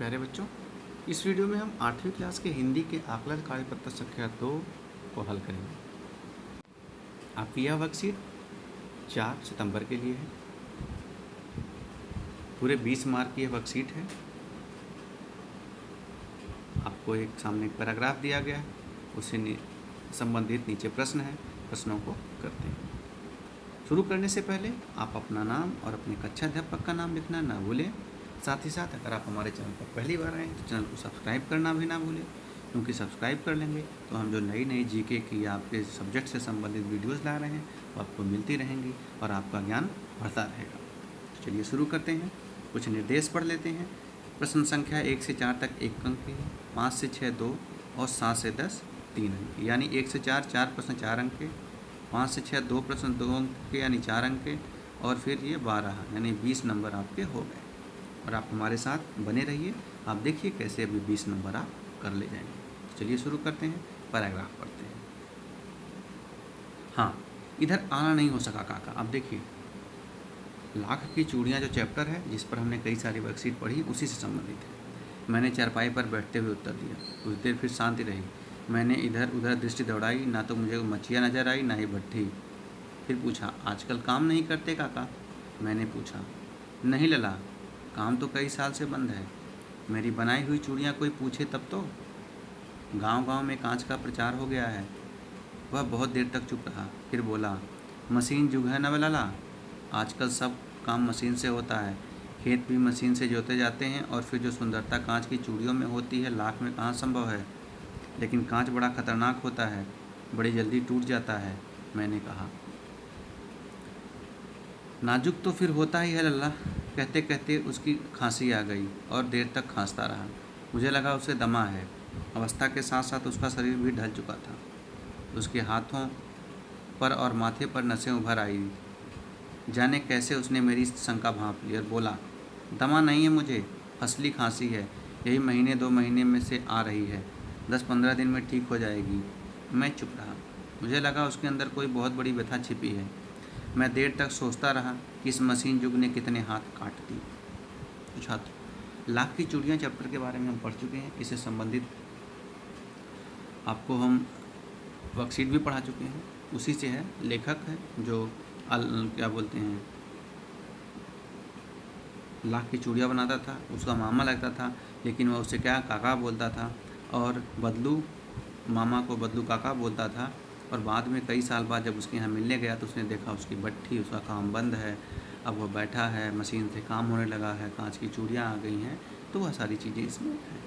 प्यारे बच्चों, इस वीडियो में हम 8वीं क्लास के हिंदी के आकलन कार्यपत्र संख्या 2 को हल करेंगे। आपकी यह वर्कशीट 4 सितंबर के लिए है। पूरे 20 मार्क की यह वर्कशीट है। आपको एक सामने एक पैराग्राफ दिया गया है, उससे संबंधित नीचे प्रश्न है। प्रश्नों को करते हैं। शुरू करने से पहले आप अपना नाम और अपने कक्षा अध्यापक का नाम लिखना ना भूलें। साथ ही साथ अगर आप हमारे चैनल पर पहली बार आए तो चैनल को सब्सक्राइब करना भी ना भूलें, क्योंकि सब्सक्राइब कर लेंगे तो हम जो नई जीके की आपके सब्जेक्ट से संबंधित वीडियोस ला रहे हैं वो आपको मिलती रहेंगी और आपका ज्ञान बढ़ता रहेगा। तो चलिए शुरू करते हैं। कुछ निर्देश पढ़ लेते हैं। प्रश्न संख्या 1 से 4 तक 1 अंक की है, 5 से 6 2 और 7 से 10 3 अंक की, यानी 1 से 4 4 प्रश्न 4 अंक के, 5 से 6 2 प्रश्न 2 अंक के यानी 4 अंक के, और फिर ये 12 यानी 20 नंबर आपके हो गए। और आप हमारे साथ बने रहिए। आप देखिए कैसे अभी 20 नंबर आप कर ले जाएंगे। तो चलिए शुरू करते हैं, पैराग्राफ पढ़ते हैं। हाँ, इधर आना नहीं हो सका काका। अब देखिए, लाख की चूड़ियाँ जो चैप्टर है जिस पर हमने कई सारी वर्कशीट पढ़ी उसी से संबंधित है। मैंने चारपाई पर बैठते हुए उत्तर दिया। कुछ देर फिर शांति रही। मैंने इधर उधर दृष्टि दौड़ाई, ना तो मुझे मच्छियाँ नजर आई ना ही भट्ठी। फिर पूछा, आजकल काम नहीं करते काका? मैंने पूछा, नहीं लला, काम तो कई साल से बंद है। मेरी बनाई हुई चूड़ियाँ कोई पूछे तब तो। गांव-गांव में कांच का प्रचार हो गया है। वह बहुत देर तक चुप रहा, फिर बोला, मशीन युग है न लला, आजकल सब काम मशीन से होता है। खेत भी मशीन से जोते जाते हैं और फिर जो सुंदरता कांच की चूड़ियों में होती है लाख में कहाँ संभव है। लेकिन कांच बड़ा खतरनाक होता है, बड़ी जल्दी टूट जाता है। मैंने कहा, नाजुक तो फिर होता ही है लल्ला। कहते कहते उसकी खांसी आ गई और देर तक खांसता रहा। मुझे लगा उसे दमा है। अवस्था के साथ साथ उसका शरीर भी ढल चुका था। उसके हाथों पर और माथे पर नसें उभर आई। जाने कैसे उसने मेरी शंका भांप ली और बोला, दमा नहीं है मुझे, असली खांसी है। यही महीने 2 महीने में से आ रही है, 10-15 दिन में ठीक हो जाएगी। मैं चुप रहा। मुझे लगा उसके अंदर कोई बहुत बड़ी व्यथा छिपी है। मैं देर तक सोचता रहा कि इस मशीन युग ने कितने हाथ काट दी। तो छात्र, लाख की चूड़ियाँ चैप्टर के बारे में हम पढ़ चुके हैं। इससे संबंधित आपको हम वर्कशीट भी पढ़ा चुके हैं। उसी से है, लेखक है जो क्या बोलते हैं, लाख की चूड़ियाँ बनाता था। उसका मामा लगता था, लेकिन वह उसे क्या काका बोलता था, और बदलू मामा को बदलू काका बोलता था। और बाद में कई साल बाद जब उसके यहाँ मिलने गया तो उसने देखा उसकी भट्ठी, उसका काम बंद है। अब वह बैठा है, मशीन से काम होने लगा है, कांच की चूड़ियाँ आ गई हैं। तो वह सारी चीज़ें इसमें हैं।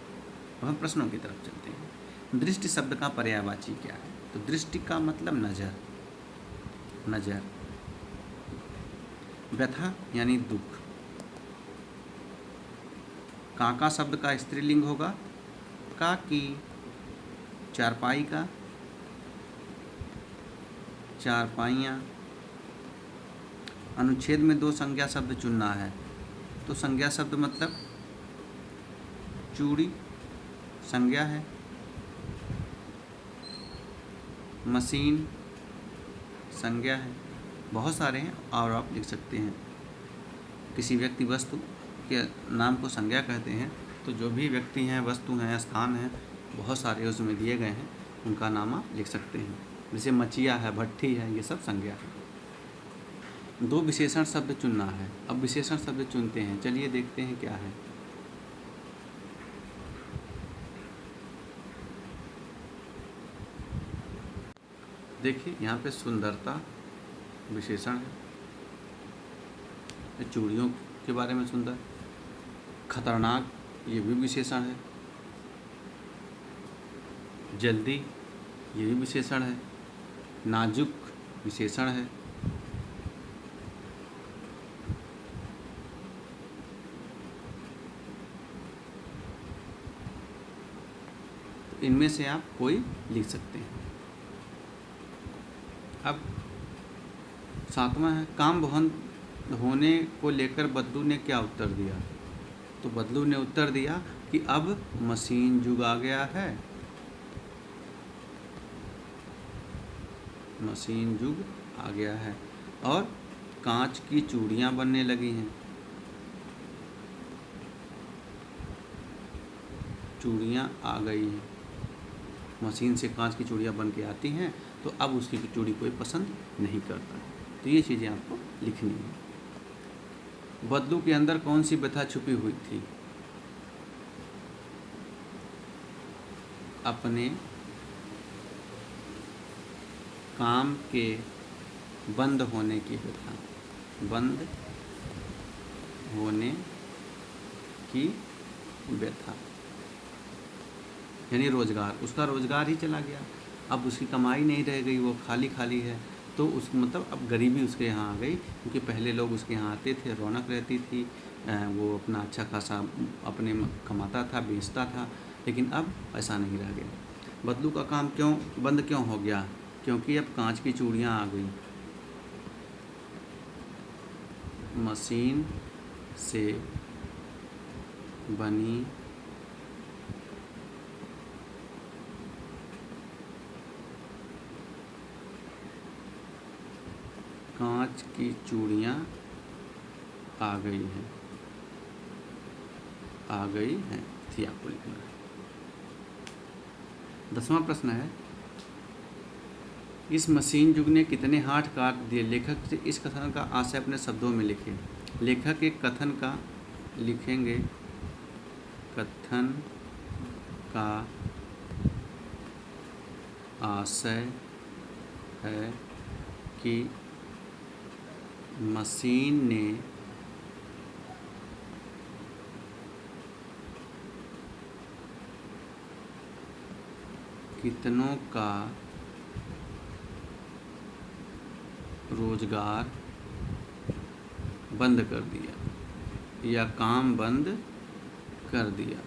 अब हम प्रश्नों की तरफ चलते हैं। दृष्टि शब्द का पर्यायवाची क्या है? तो दृष्टि का मतलब नज़र, नज़र। व्यथा यानी दुख। काका शब्द का स्त्रीलिंग होगा काकी। चारपाई का चारपाइयाँ। अनुच्छेद में 2 संज्ञा शब्द चुनना है। तो संज्ञा शब्द मतलब चूड़ी संज्ञा है, मशीन संज्ञा है। बहुत सारे हैं और आप लिख सकते हैं। किसी व्यक्ति वस्तु के नाम को संज्ञा कहते हैं। तो जो भी व्यक्ति हैं, वस्तु हैं, स्थान हैं, बहुत सारे उसमें दिए गए हैं, उनका नाम आप लिख सकते हैं। जैसे मचिया है, भट्ठी है, ये सब संज्ञा है। 2 विशेषण शब्द चुनना है। अब विशेषण शब्द चुनते हैं। चलिए देखते हैं क्या है। देखिए यहाँ पे सुंदरता विशेषण है, चूड़ियों के बारे में सुंदर। खतरनाक ये भी विशेषण है। जल्दी ये भी विशेषण है। नाजुक विशेषण है। इनमें से आप कोई लिख सकते हैं। अब 7वां है, काम बंद होने को लेकर बदलू ने क्या उत्तर दिया? तो बदलू ने उत्तर दिया कि अब मशीन युग आ गया है। मशीन युग आ गया है और कांच की चूड़ियाँ बनने लगी हैं। चूड़ियाँ आ गई हैं। मशीन से कांच की चूड़ियाँ बन के आती हैं, तो अब उसकी चूड़ी कोई पसंद नहीं करता। तो ये चीज़ें आपको लिखनी है। बदलू के अंदर कौन सी व्यथा छुपी हुई थी? अपने काम के बंद होने की व्यथा। बंद होने की व्यथा यानी रोज़गार, उसका रोज़गार ही चला गया, अब उसकी कमाई नहीं रह गई, वो खाली खाली है। तो उस मतलब अब गरीबी उसके यहाँ आ गई, क्योंकि पहले लोग उसके यहाँ आते थे, रौनक रहती थी, वो अपना अच्छा खासा अपने कमाता था, बेचता था। लेकिन अब ऐसा नहीं रह गया। बदलू का काम बंद क्यों हो गया? क्योंकि अब कांच की चूड़ियाँ आ गई। मशीन से बनी कांच की चूड़ियाँ आ गई हैं। आ गई हैं थी आपको लिखना है। 10वां प्रश्न है, इस मशीन युग ने कितने हाथ काट दिए? लेखक से इस कथन का आशय अपने शब्दों में लिखें। लेखक एक कथन का लिखेंगे, कथन का आशय है कि मशीन ने कितनों का रोजगार बंद कर दिया या काम बंद कर दिया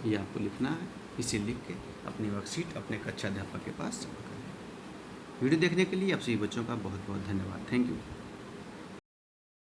ये आपको लिखना है। इसे लिख के अपनी वर्कशीट अपने कक्षा अध्यापक के पास जमा करें। वीडियो देखने के लिए आप सभी बच्चों का बहुत बहुत धन्यवाद। Thank you.